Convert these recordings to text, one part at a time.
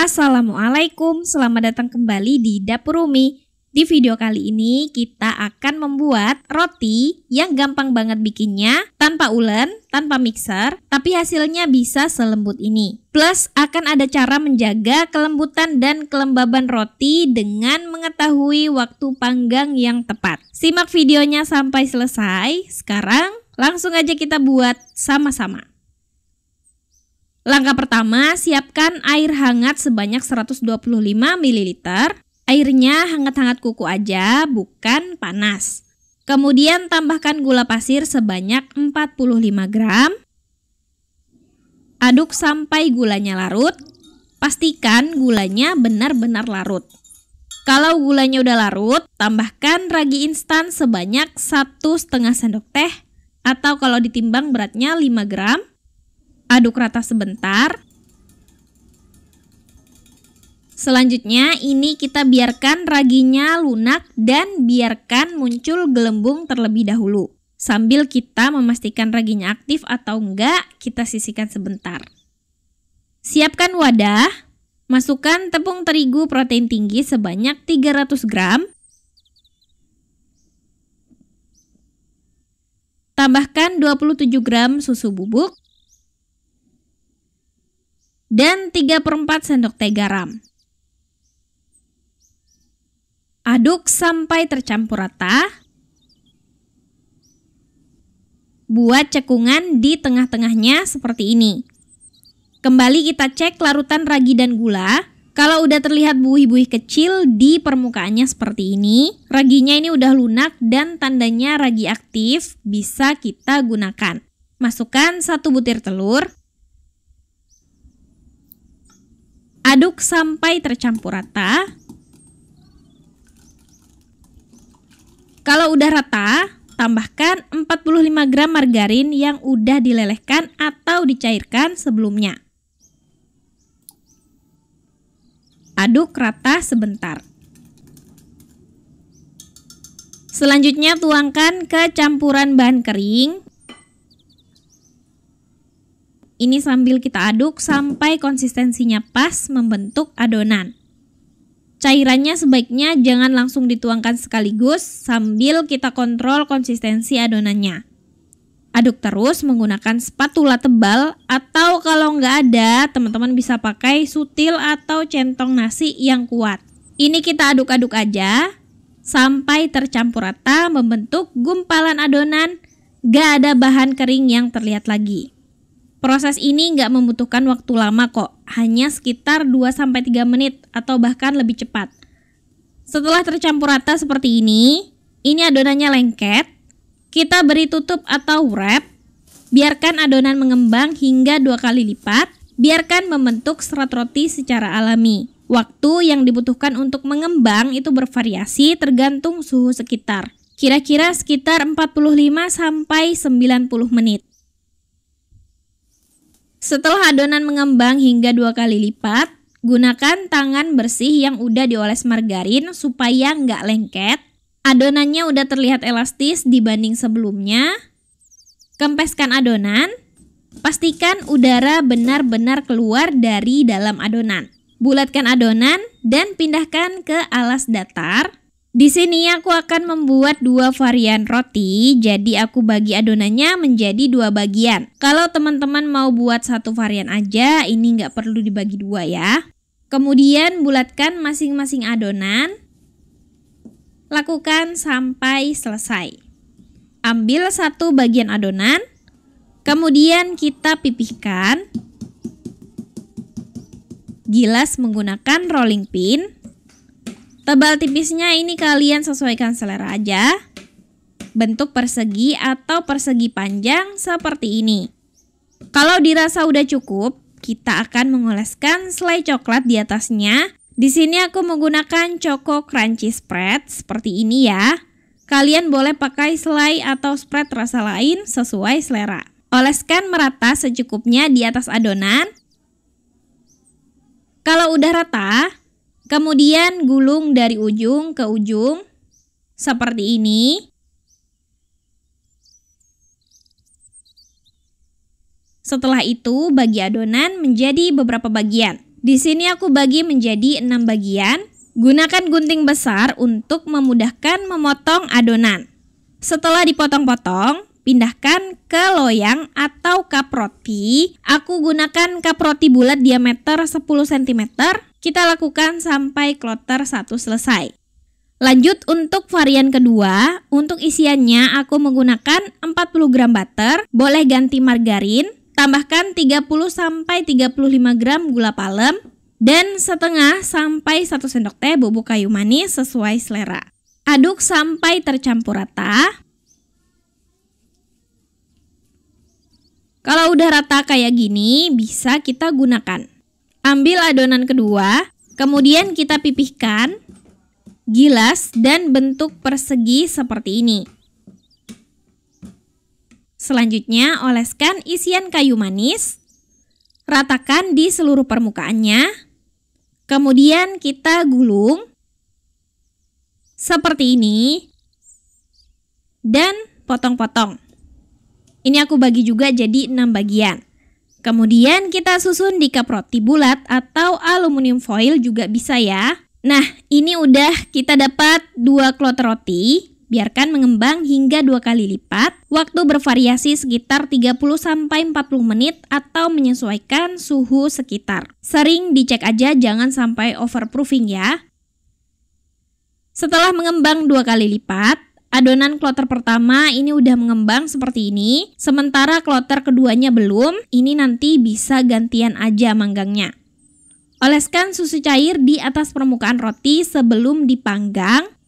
Assalamualaikum, selamat datang kembali di Dapur Umi. Di video kali ini kita akan membuat roti yang gampang banget bikinnya, tanpa ulen, tanpa mixer, tapi hasilnya bisa selembut ini. Plus akan ada cara menjaga kelembutan dan kelembaban roti dengan mengetahui waktu panggang yang tepat. Simak videonya sampai selesai. Sekarang langsung aja kita buat sama-sama. Langkah pertama, siapkan air hangat sebanyak 125 ml. Airnya hangat-hangat kuku aja, bukan panas. Kemudian tambahkan gula pasir sebanyak 45 gram. Aduk sampai gulanya larut. Pastikan gulanya benar-benar larut. Kalau gulanya udah larut, tambahkan ragi instan sebanyak 1,5 sendok teh. Atau kalau ditimbang beratnya 5 gram. Aduk rata sebentar. Selanjutnya ini kita biarkan raginya lunak dan biarkan muncul gelembung terlebih dahulu. Sambil kita memastikan raginya aktif atau enggak, kita sisihkan sebentar. Siapkan wadah. Masukkan tepung terigu protein tinggi sebanyak 300 gram. Tambahkan 27 gram susu bubuk. Dan 3/4 sendok teh garam. Aduk sampai tercampur rata. Buat cekungan di tengah-tengahnya seperti ini. Kembali kita cek larutan ragi dan gula. Kalau udah terlihat buih-buih kecil di permukaannya seperti ini, raginya ini udah lunak dan tandanya ragi aktif, bisa kita gunakan. Masukkan 1 butir telur. Aduk sampai tercampur rata. Kalau udah rata, tambahkan 45 gram margarin yang udah dilelehkan atau dicairkan sebelumnya. Aduk rata sebentar. Selanjutnya tuangkan ke campuran bahan kering. Ini sambil kita aduk sampai konsistensinya pas membentuk adonan. Cairannya sebaiknya jangan langsung dituangkan sekaligus sambil kita kontrol konsistensi adonannya. Aduk terus menggunakan spatula tebal atau kalau nggak ada, teman-teman bisa pakai sutil atau centong nasi yang kuat. Ini kita aduk-aduk aja sampai tercampur rata membentuk gumpalan adonan, nggak ada bahan kering yang terlihat lagi. Proses ini nggak membutuhkan waktu lama kok, hanya sekitar 2-3 menit atau bahkan lebih cepat. Setelah tercampur rata seperti ini adonannya lengket, kita beri tutup atau wrap, biarkan adonan mengembang hingga 2 kali lipat, biarkan membentuk serat roti secara alami. Waktu yang dibutuhkan untuk mengembang itu bervariasi tergantung suhu sekitar, kira-kira sekitar 45-90 menit. Setelah adonan mengembang hingga 2 kali lipat, gunakan tangan bersih yang udah dioles margarin supaya nggak lengket. Adonannya udah terlihat elastis dibanding sebelumnya. Kempeskan adonan. Pastikan udara benar-benar keluar dari dalam adonan. Bulatkan adonan dan pindahkan ke alas datar. Di sini aku akan membuat 2 varian roti, jadi aku bagi adonannya menjadi 2 bagian. Kalau teman-teman mau buat 1 varian aja, ini nggak perlu dibagi 2 ya. Kemudian bulatkan masing-masing adonan. Lakukan sampai selesai. Ambil 1 bagian adonan, kemudian kita pipihkan. Gilas menggunakan rolling pin. Tebal tipisnya ini kalian sesuaikan selera aja. Bentuk persegi atau persegi panjang seperti ini. Kalau dirasa udah cukup, kita akan mengoleskan selai coklat di atasnya. Di sini aku menggunakan Choco Crunchy Spread seperti ini ya. Kalian boleh pakai selai atau spread rasa lain sesuai selera. Oleskan merata secukupnya di atas adonan. Kalau udah rata, kemudian gulung dari ujung ke ujung seperti ini. Setelah itu bagi adonan menjadi beberapa bagian. Di sini aku bagi menjadi 6 bagian. Gunakan gunting besar untuk memudahkan memotong adonan. Setelah dipotong-potong, pindahkan ke loyang atau cup roti. Aku gunakan cup roti bulat diameter 10 cm. Kita lakukan sampai kloter 1 selesai. Lanjut untuk varian kedua. Untuk isiannya aku menggunakan 40 gram butter, boleh ganti margarin. Tambahkan 30-35 gram gula palem dan setengah sampai 1 sendok teh bubuk kayu manis sesuai selera. Aduk sampai tercampur rata. Kalau udah rata kayak gini, bisa kita gunakan. Ambil adonan kedua, kemudian kita pipihkan, gilas dan bentuk persegi seperti ini. Selanjutnya, oleskan isian kayu manis, ratakan di seluruh permukaannya, kemudian kita gulung seperti ini dan potong-potong. Ini aku bagi juga jadi 6 bagian. Kemudian kita susun di cup roti bulat atau aluminium foil juga bisa ya. Nah, ini udah kita dapat 2 kloter roti. Biarkan mengembang hingga 2 kali lipat. Waktu bervariasi sekitar 30-40 menit atau menyesuaikan suhu sekitar. Sering dicek aja, jangan sampai overproofing ya. Setelah mengembang 2 kali lipat, adonan kloter pertama ini udah mengembang seperti ini. Sementara kloter keduanya belum, ini nanti bisa gantian aja manggangnya. Oleskan susu cair di atas permukaan roti sebelum dipanggang.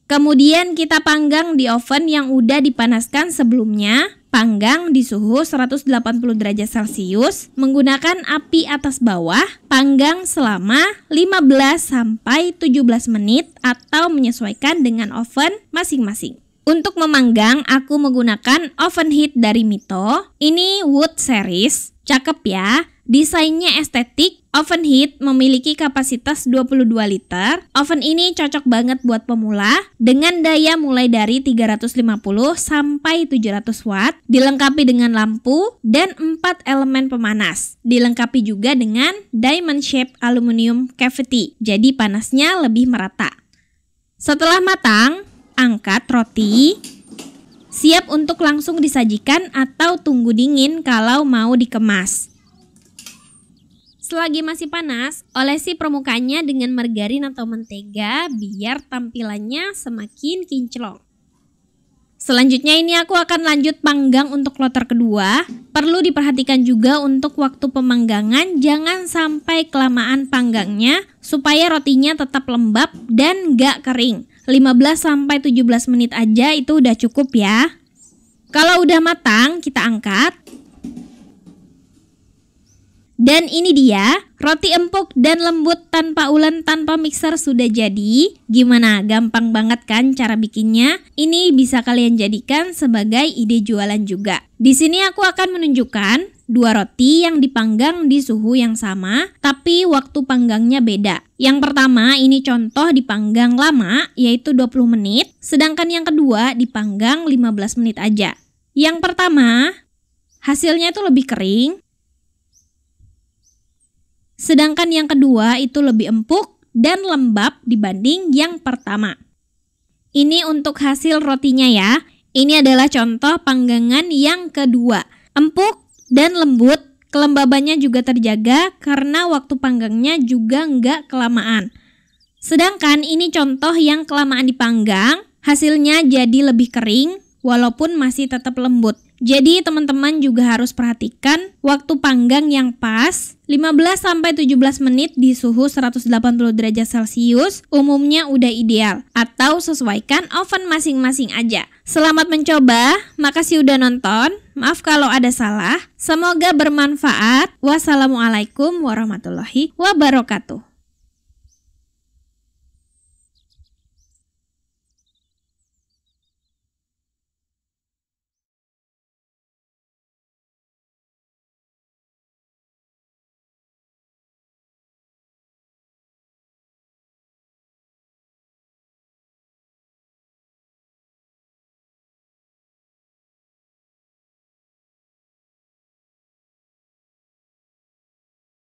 Kemudian kita panggang di oven yang udah dipanaskan sebelumnya. Panggang di suhu 180 derajat Celcius menggunakan api atas bawah. Panggang selama 15-17 menit atau menyesuaikan dengan oven masing-masing. Untuk memanggang, aku menggunakan oven heat dari Mito. Ini wood series, cakep ya. Desainnya estetik. Oven heat memiliki kapasitas 22 liter. Oven ini cocok banget buat pemula dengan daya mulai dari 350 sampai 700 watt. Dilengkapi dengan lampu dan 4 elemen pemanas. Dilengkapi juga dengan diamond shape aluminium cavity. Jadi panasnya lebih merata. Setelah matang, angkat roti. Siap untuk langsung disajikan atau tunggu dingin kalau mau dikemas. Selagi masih panas, olesi permukaannya dengan margarin atau mentega biar tampilannya semakin kinclong. Selanjutnya ini aku akan lanjut panggang untuk kloter kedua. Perlu diperhatikan juga untuk waktu pemanggangan, jangan sampai kelamaan panggangnya supaya rotinya tetap lembab dan gak kering. 15-17 menit aja itu udah cukup ya. Kalau udah matang, kita angkat. Dan ini dia, roti empuk dan lembut tanpa ulen, tanpa mixer sudah jadi. Gimana? Gampang banget kan cara bikinnya? Ini bisa kalian jadikan sebagai ide jualan juga. Di sini aku akan menunjukkan 2 roti yang dipanggang di suhu yang sama, tapi waktu panggangnya beda. Yang pertama ini contoh dipanggang lama, yaitu 20 menit. Sedangkan yang kedua dipanggang 15 menit aja. Yang pertama, hasilnya itu lebih kering. Sedangkan yang kedua itu lebih empuk dan lembab dibanding yang pertama. Ini untuk hasil rotinya ya. Ini adalah contoh panggangan yang kedua. Empuk dan lembut, kelembabannya juga terjaga karena waktu panggangnya juga nggak kelamaan. Sedangkan ini contoh yang kelamaan dipanggang, hasilnya jadi lebih kering walaupun masih tetap lembut. Jadi teman-teman juga harus perhatikan waktu panggang yang pas. 15-17 menit di suhu 180 derajat Celcius umumnya udah ideal, atau sesuaikan oven masing-masing aja. Selamat mencoba, makasih udah nonton. Maaf kalau ada salah. Semoga bermanfaat. Wassalamualaikum warahmatullahi wabarakatuh.